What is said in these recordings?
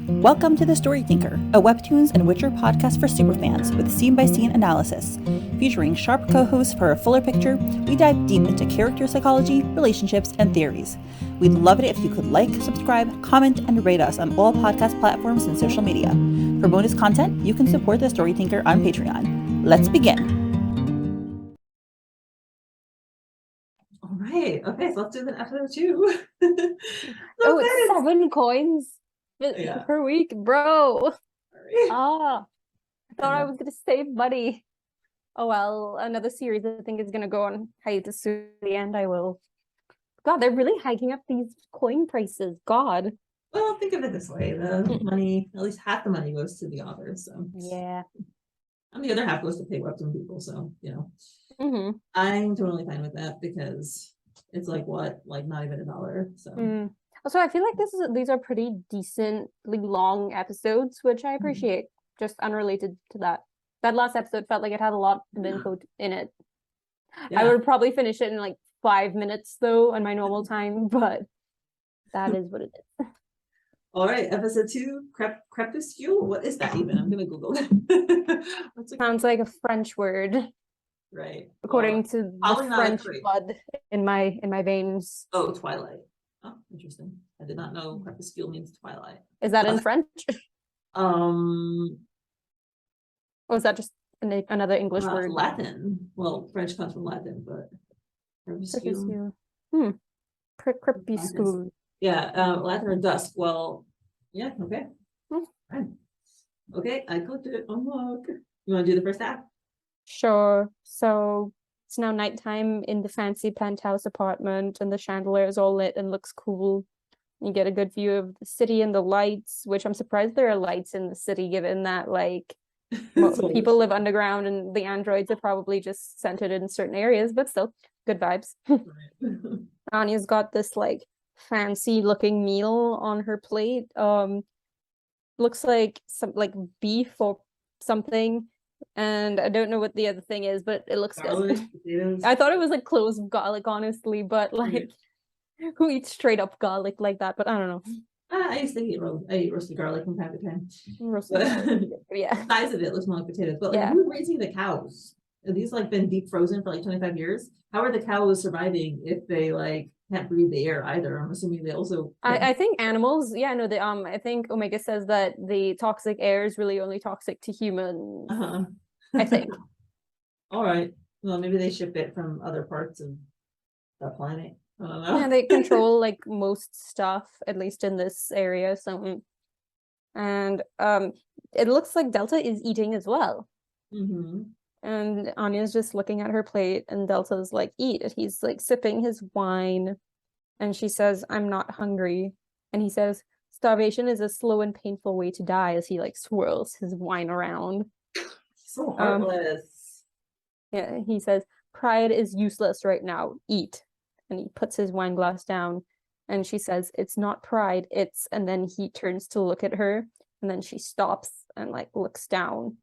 Welcome to The Story Tinker, a Webtoons and Witcher podcast for superfans with scene-by-scene analysis. Featuring sharp co-hosts for a fuller picture, we dive deep into character psychology, relationships, and theories. We'd love it if you could like, subscribe, comment, and rate us on all podcast platforms and social media. For bonus content, you can support The Story Tinker on Patreon. Let's begin. All right. Okay, so let's do the episode 2. It's 7 coins per week, bro. I thought I was gonna save money. Oh well, another series I think is gonna go on hiatus soon. In the end, I will. God, they're really hiking up these coin prices. God. Well, think of it this way: the money, at least half the money, goes to the authors. So yeah, and the other half goes to pay webtoon people. So I'm totally fine with that because it's like not even $1. So. Also, I feel like these are pretty decently long episodes, which I appreciate. Just unrelated to that. That last episode felt like it had a lot of info in it. Yeah. I would probably finish it in like 5 minutes though on my normal time, but that is what it is. All right, episode 2, Crepuscule. What is that even? I'm gonna Google it. Sounds like a French word. Right. According to the French blood in my veins. Oh, Twilight. Oh, interesting. I did not know Crepuscule means twilight. Is that in French? Or is that just another English word? Latin. Well, French comes from Latin, but Crepuscule. Crepuscule. Yeah, Latin or dusk. Well, yeah, okay. Right. Okay, I clicked it. Unlock. You want to do the first half? Sure. So it's now nighttime in the fancy penthouse apartment, and the chandelier is all lit and looks cool. You get a good view of the city and the lights, which I'm surprised there are lights in the city, given that people live underground and the androids are probably just centered in certain areas, but still good vibes. Anya's got this fancy looking meal on her plate. Looks like some beef or something. And I don't know what the other thing is, but it looks good. I thought it was cloves of garlic, honestly, but who eats straight up garlic like that? But I don't know. I used to eat roasted garlic from time to time. Yeah. The size of it looks more like potatoes. But who's raising the cows? Are these been deep frozen for 25 years? How are the cows surviving if they can't breathe the air either? I'm assuming they also. I think animals. Yeah, no. I think Omega says that the toxic air is really only toxic to humans. I think. All right. Well, maybe they ship it from other parts of the planet. I don't know. Yeah, they control most stuff, at least in this area. So, and it looks like Delta is eating as well. And Anya's just looking at her plate, and Delta's eat. And he's sipping his wine, and she says, "I'm not hungry." And he says, "Starvation is a slow and painful way to die," as he swirls his wine around. So heartless. Yeah, he says, "Pride is useless right now. Eat." And he puts his wine glass down, and she says, "It's not pride, it's..." And then he turns to look at her, and then she stops and looks down.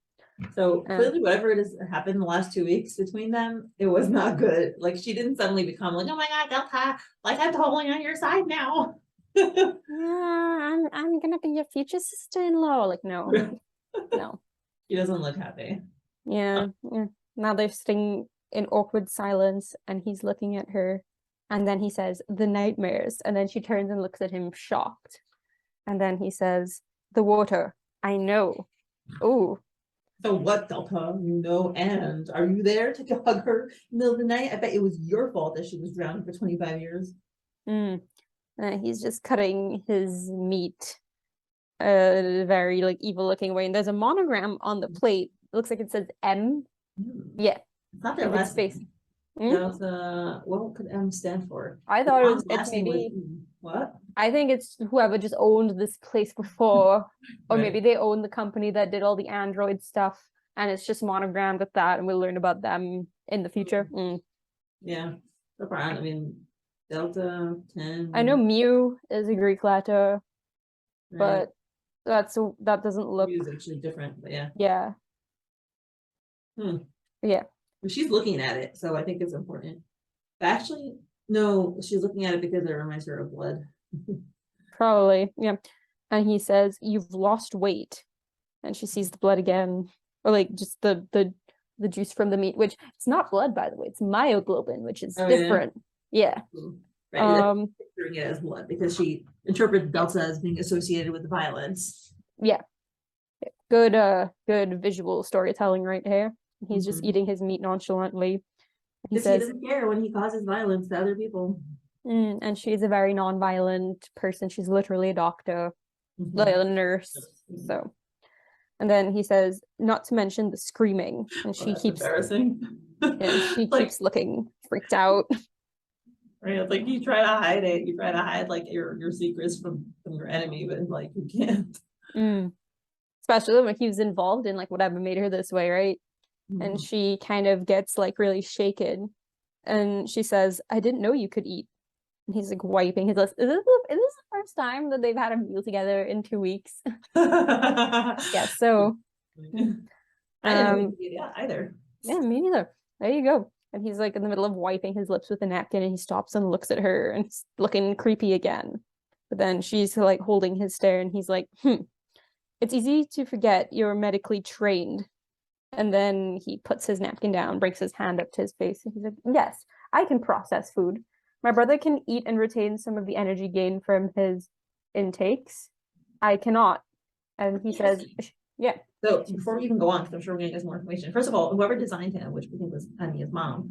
So clearly whatever it is that happened in the last 2 weeks between them, it was not good. She didn't suddenly become "Oh my god, Delta, I'm totally on your side now." Yeah, I'm gonna be your future sister-in-law. No. No. He doesn't look happy. Yeah. Now they're sitting in awkward silence, and he's looking at her, and then he says, "The nightmares," and then she turns and looks at him shocked, and then he says, "The water, I know." Oh. So what, Delta? And are you there to hug her in the middle of the night? I bet it was your fault that she was drowned for 25 years. He's just cutting his meat a very evil looking way, and there's a monogram on the plate. It looks like it says M. Yeah, it's not their last space. That was what could M stand for? I thought it's maybe what? I think it's whoever just owned this place before, or maybe they own the company that did all the android stuff, and it's just monogrammed with that, and we'll learn about them in the future. Yeah, so far, Delta 10. I know Mew is a Greek letter, but that doesn't look. Mew is actually different, but yeah. Yeah. Yeah. She's looking at it, so I think it's important. But actually, no, she's looking at it because it reminds her of blood. Probably, yeah. And he says, "You've lost weight." And she sees the blood again, or like just the juice from the meat, which it's not blood, by the way, it's myoglobin, which is different. Yeah. Right, picturing it as blood because she interpreted Delta as being associated with violence. Yeah. Good visual storytelling right here. He's just eating his meat nonchalantly. He doesn't care when he causes violence to other people. And she's a very non-violent person. She's literally a doctor, like a nurse. So, and then he says, not to mention the screaming, and she keeps embarrassing. Yeah, she keeps looking freaked out. Right, it's like you try to hide it. You try to hide like your secrets from your enemy, but like you can't. Especially when he was involved in like whatever made her this way, right? And she kind of gets like really shaken, and she says, "I didn't know you could eat." And he's like wiping his lips. Is this the first time that they've had a meal together in 2 weeks? Yeah, so I didn't know you that either. Yeah, me neither. There you go. And he's like in the middle of wiping his lips with a napkin, and he stops and looks at her, and it's looking creepy again. But then she's like holding his stare, and he's like, "It's easy to forget you're medically trained." And then he puts his napkin down, breaks his hand up to his face, and he's like, "Yes, I can process food. My brother can eat and retain some of the energy gained from his intakes. I cannot." And he says, yeah. So before we even go on, because I'm sure we're gonna get more information. First of all, whoever designed him, which we think was Anya's mom,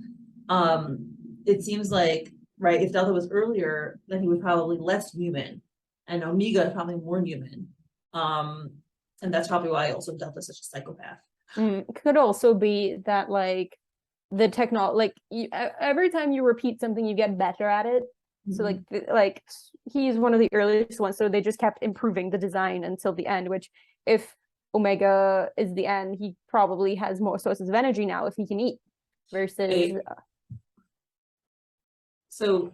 it seems like, right, if Delta was earlier, then he was probably less human, and 𝗦𝗂𝗽𝗏 is probably more human. And that's probably why also Delta is such a psychopath. Could also be that like the technology, like every time you repeat something, you get better at it. So like he's one of the earliest ones, so they just kept improving the design until the end. Which if Omega is the end, he probably has more sources of energy now if he can eat versus. So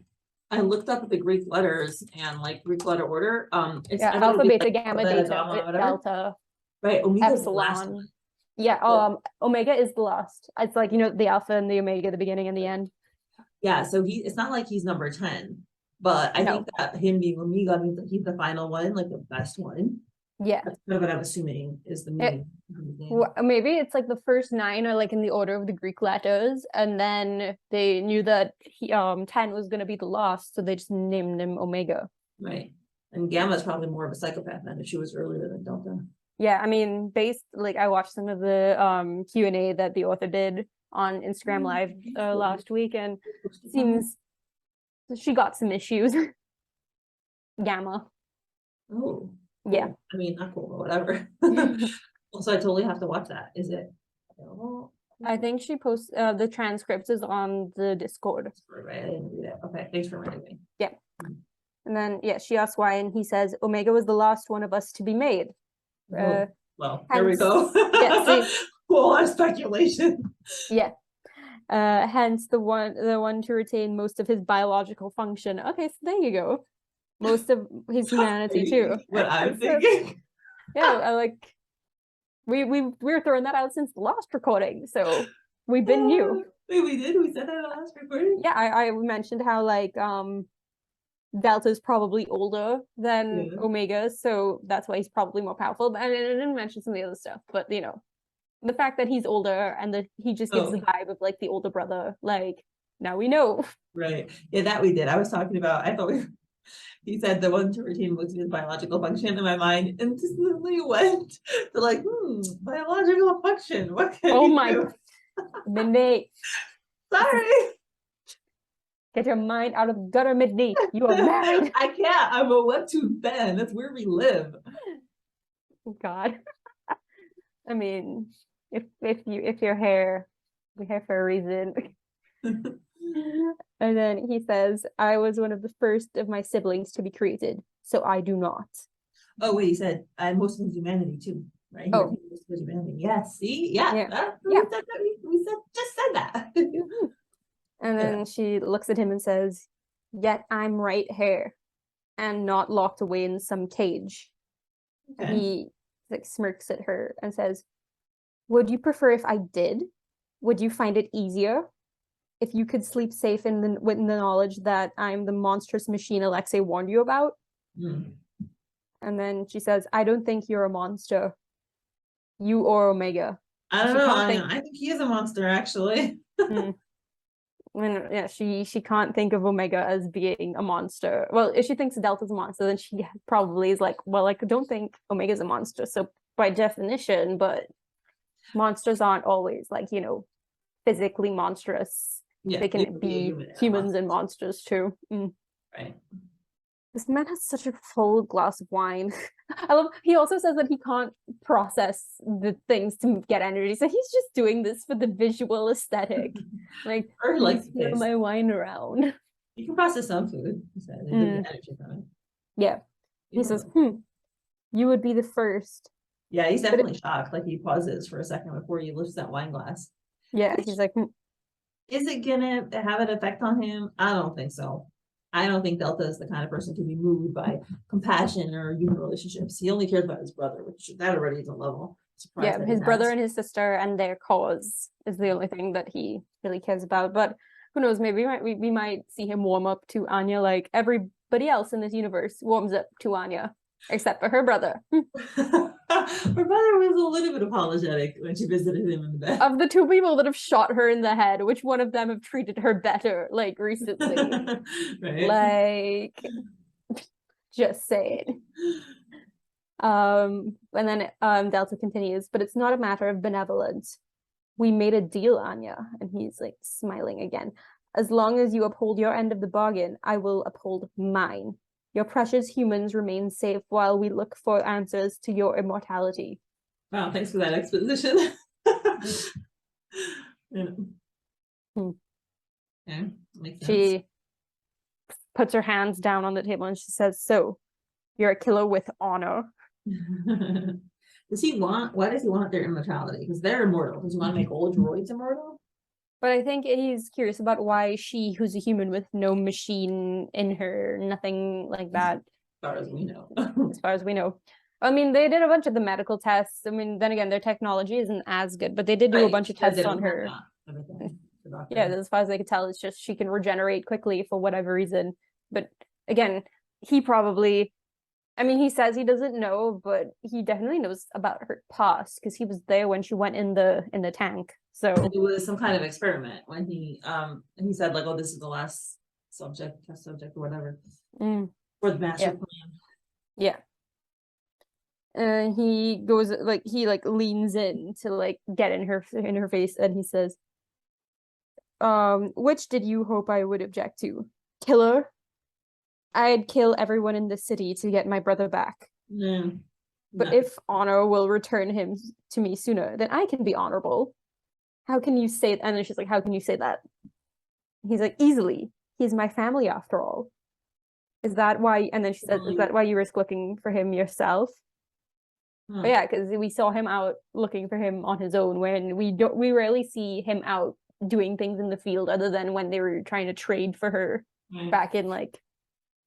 I looked up the Greek letters and like Greek letter order. It's alpha, beta, gamma, delta, right? Omega's epsilon. Yeah, Omega is the last. It's like, the alpha and the omega, the beginning and the end. Yeah, so it's not like he's number 10, but I think that him being Omega means that he's the final one, like the best one. Yeah, that's kind of what I'm assuming is the meaning. Maybe it's like the first 9 are like in the order of the Greek letters, and then they knew that 10 was going to be the last, so they just named him Omega. Right, and Gamma is probably more of a psychopath then if she was earlier than Delta. Yeah, I mean, I watched some of the Q&A that the author did on Instagram Live last week, and it seems she got some issues. Gamma. Oh. Yeah. I mean, not cool, but whatever. Also, I totally have to watch that. Is it available? I think she posts the transcripts is on the Discord. Right, I didn't read it. Okay, thanks for reminding me. Yeah. And then, she asks why, and he says, Omega was the last one of us to be made. Well, there we go. Yeah, Full speculation. Yeah. Hence the one to retain most of his biological function. Okay, so there you go. Most of his humanity too. What I'm thinking. Yeah, we were throwing that out since the last recording, so we've been new. Wait, we did? We said that in the last recording? Yeah, I mentioned how Delta's probably older than Omega, so that's why he's probably more powerful. But I didn't mention some of the other stuff, but the fact that he's older and that he just gives the vibe of like the older brother, now we know. Right. Yeah, that we did. I was talking about, I thought he said the one to retain most of his biological function, in my mind instantly went to biological function. What can you do? Midnight. Sorry. Get your mind out of the gutter, Midnight. You are married. I can't. I'm a webtoon fan. That's where we live. God. I mean, if your hair, we hair for a reason. And then he says, I was one of the first of my siblings to be created, so I do not. Oh, wait, he said, most of humanity too, right? Oh. Humanity. Yeah, see? Yeah. We just said that. And then she looks at him and says, yet I'm right here and not locked away in some cage. Okay. And he smirks at her and says, would you prefer if I did? Would you find it easier? If you could sleep safe with the knowledge that I'm the monstrous machine 𝗥𝗡 warned you about? And then she says, I don't think you're a monster. You or Omega. I don't She know. can't think- I think he is a monster, actually. And yeah, she can't think of Omega as being a monster. Well, if she thinks Delta's a monster, then she probably is like, well, I don't think Omega's a monster. So by definition, but monsters aren't always like, physically monstrous. Yeah, They can be humans and monsters too. Right. This man has such a full glass of wine. I love. He also says that he can't process the things to get energy, so he's just doing this for the visual aesthetic. Like, Or he likes the throw taste. my wine around. You can process some food. He said, and get energy from it. Yeah, he says, you would be the first. Yeah, he's definitely shocked. Like he pauses for a second before he lifts that wine glass. Yeah, he's like, Is it gonna have an effect on him? I don't think so. I don't think Delta is the kind of person to be moved by compassion or human relationships. He only cares about his brother, which that already is a level. Yeah, his brother and his sister and their cause is the only thing that he really cares about. But who knows, maybe we might see him warm up to Anya like everybody else in this universe warms up to Anya, except for her brother. Her brother was a little bit apologetic when she visited him in the bed. Of the two people that have shot her in the head, which one of them have treated her better, like, recently? Right. Like, just saying. And then Delta continues, but it's not a matter of benevolence. We made a deal, Anya. And he's like smiling again. As long as you uphold your end of the bargain, I will uphold mine. Your precious humans remain safe while we look for answers to your immortality. Wow, thanks for that exposition. Yeah. Okay, makes sense. She puts her hands down on the table and she says, so, you're a killer with honor. Why does he want their immortality? Because they're immortal. Does he want to make all droids immortal? But I think he's curious about why she, who's a human with no machine in her, nothing like that. As far as we know. As far as we know. I mean, they did a bunch of the medical tests. I mean, then again, their technology isn't as good, but they did do a bunch of tests on her. Yeah, as far as I could tell, it's just she can regenerate quickly for whatever reason. But again, he probably, I mean, he says he doesn't know, but he definitely knows about her past because he was there when she went in the tank. So it was some kind of experiment when he said like, oh, this is the last test subject or whatever for the master plan. Yeah. And he goes like he leans in to like get in her face and he says, which did you hope I would object to? Killer? I'd kill everyone in the city to get my brother back. But if honor will return him to me sooner, then I can be honorable. How can you say that? And then she's like, how can you say that? He's like, easily. He's my family after all. Is that why? And then she says, is that why you risk looking for him yourself? But yeah, because we saw him out looking for him on his own when we rarely see him out doing things in the field other than when they were trying to trade for her back in like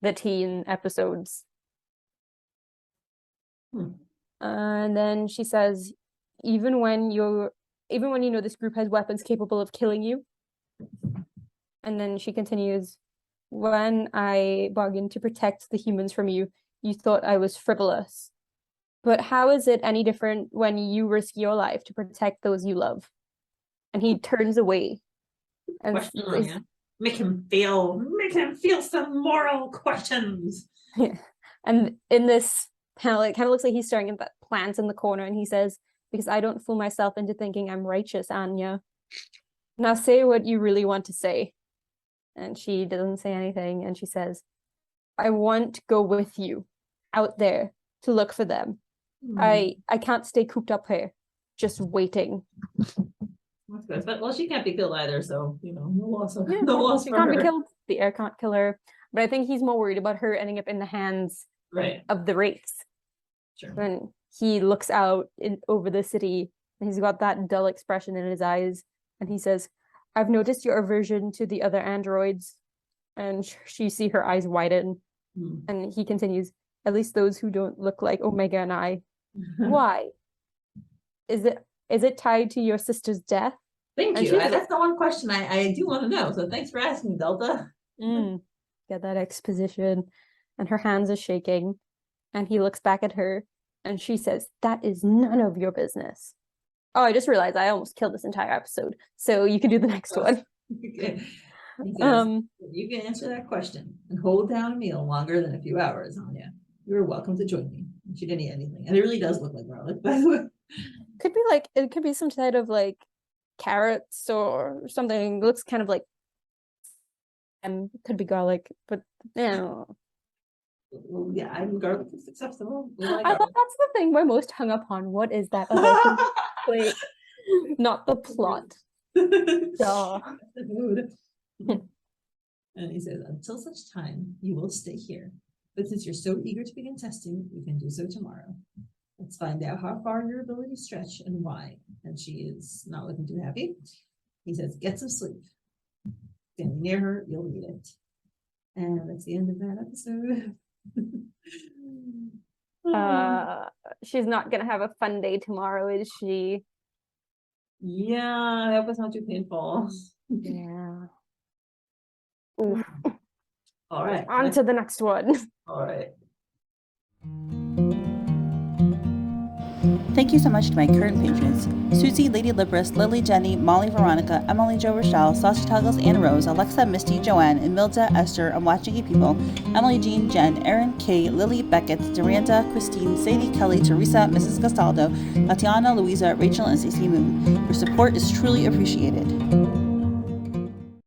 the teen episodes. And then she says, even when you know this group has weapons capable of killing you. And then she continues, when I bargained to protect the humans from you, you thought I was frivolous. But how is it any different when you risk your life to protect those you love? And he turns away. And make him feel some moral questions. Yeah. And in this kind of looks like he's staring at that plant in the corner, and he says, because I don't fool myself into thinking I'm righteous, Anya. Now say what you really want to say. And she doesn't say anything, and she says, I want to go with you out there to look for them. I can't stay cooped up here, just waiting. That's good. But well, she can't be killed either, so no loss of no loss she for can't her. be killed. The air can't kill her. But I think he's more worried about her ending up in the hands of the Wraiths. Sure. When he looks out over the city, and he's got that dull expression in his eyes, and he says, I've noticed your aversion to the other androids. And you see her eyes widen. And he continues, at least those who don't look like Omega and I. Why? Is it tied to your sister's death? Thank you. That's the one question I do want to know. So thanks for asking, Delta. Get that exposition. And her hands are shaking. And he looks back at her and she says, "That is none of your business." Oh, I just realized I almost killed this entire episode. So you can do the next one. Because you can answer that question and hold down a meal longer than a few hours, Anya. You're welcome to join me. She didn't eat anything. And it really does look like garlic, by the way. Could be like, it could be some kind of like carrots or something. It looks kind of like, could be garlic, but yeah. Well, yeah, garlic is acceptable. I thought that's the thing we're most hung up on. What is that other thing? Not the plot. Duh. The mood. And he says, until such time, you will stay here. But since you're so eager to begin testing, we can do so tomorrow. Let's find out how far your abilities stretch and why. And she is not looking too happy. He says, get some sleep. Stand near her, you'll need it. And that's the end of that episode. She's not gonna have a fun day tomorrow, is she? Yeah, that was not too painful. Yeah. Oof. All right. On to the next one. All right. Thank you so much to my current patrons: Suzie, LadyLibris, Lily, Jenny, Molly, Veronica, Emily, Jo, Rochelle, Saucy, Toggles, Anne, Rose, Alexa, Misty, Joanne, 𝗏𝗏, Esther, 𝗏𝗏_𝗏𝗏, Emily, Jean, Jen, Erin, Kay, Lily, Beckett, Duranda, Christine, Sadie, Kelly, Teresa, Mrs. Castaldo, Tatiana, Louisa, Rachel, and Stacey Moon. Your support is truly appreciated.